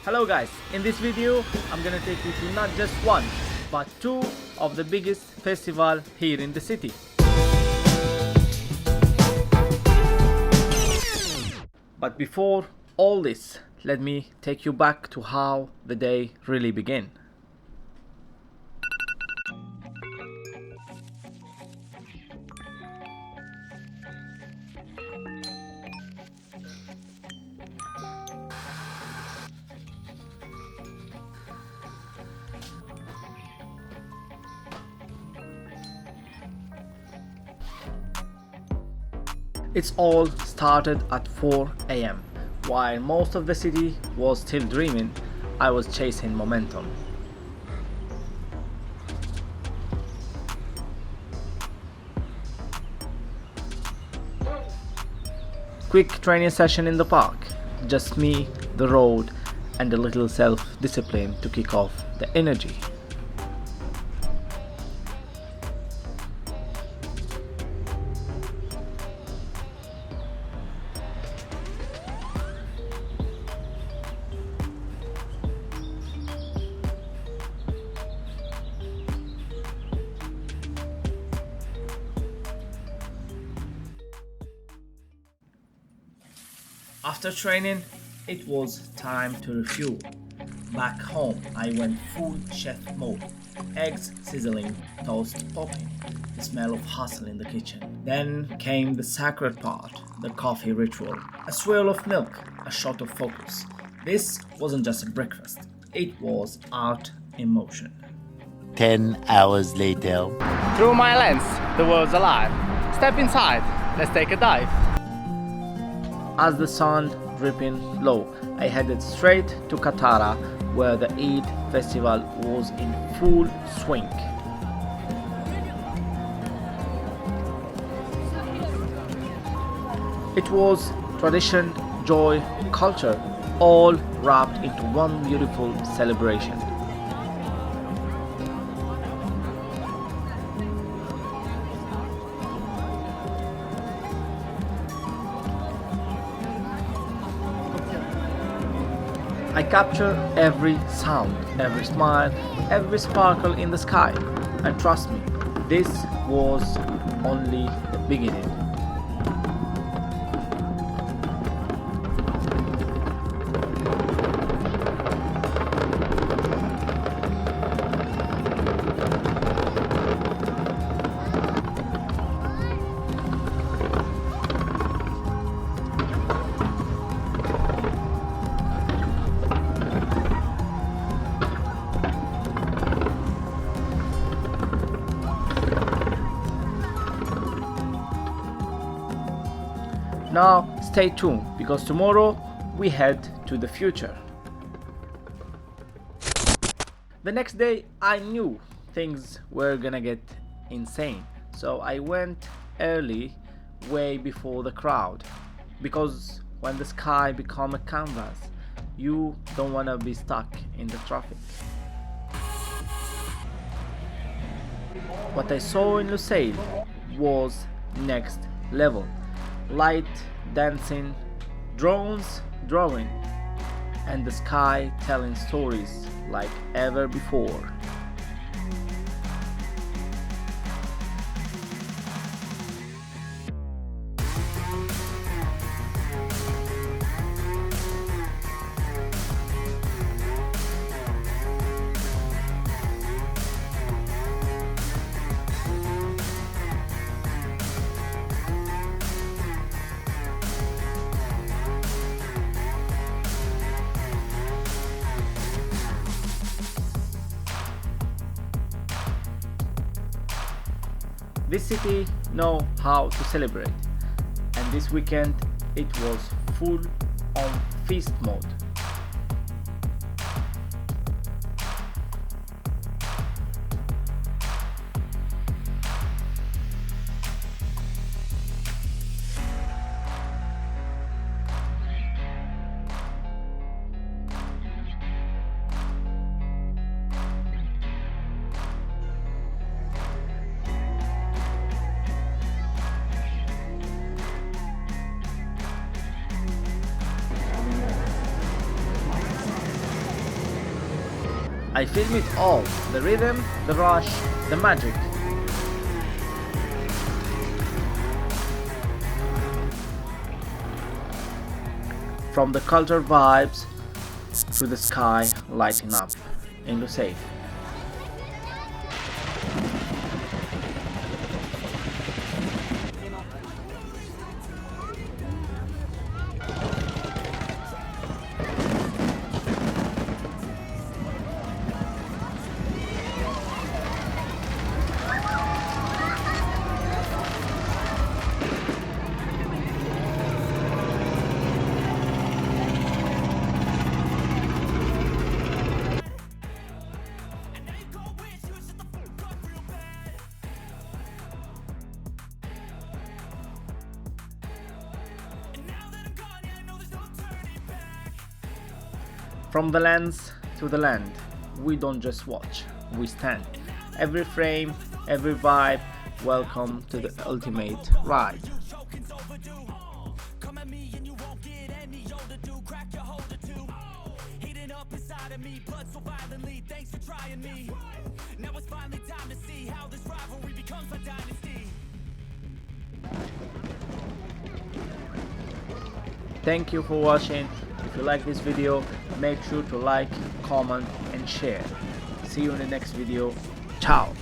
Hello guys, in this video I'm gonna take you to not just one but two of the biggest festival here in the city. But before all this, let me take you back to how the day really began. It's all started at 4 a.m. While most of the city was still dreaming, I was chasing momentum. Quick training session in the park, just me, the road, and a little self-discipline to kick off the energy. After training, it was time to refuel. Back home, I went full chef mode. Eggs sizzling, toast popping, the smell of hustle in the kitchen. Then came the sacred part, the coffee ritual. A swirl of milk, a shot of focus. This wasn't just a breakfast, it was art in motion. 10 hours later. Through my lens, the world's alive. Step inside, let's take a dive. As the sun dripping low, I headed straight to Katara, where the Eid Festival was in full swing. It was tradition, joy, culture, all wrapped into one beautiful celebration. I capture every sound, every smile, every sparkle in the sky. And trust me, this was only the beginning. Now stay tuned because tomorrow we head to the future. The next day I knew things were gonna get insane, so I went early, way before the crowd, because when the sky becomes a canvas, you don't wanna be stuck in the traffic. What I saw in Lusail was next level. Light dancing, drones drawing, and the sky telling stories like ever before. This city know how to celebrate, and this weekend it was full on feast mode. I film it all, the rhythm, the rush, the magic. From the culture vibes to the sky lighting up in Lusail. From the lens to the land, we don't just watch, we stand. Every frame, every vibe, welcome to the ultimate ride. Thank you for watching. If you like this video, make sure to like, comment and share. See you in the next video. Ciao!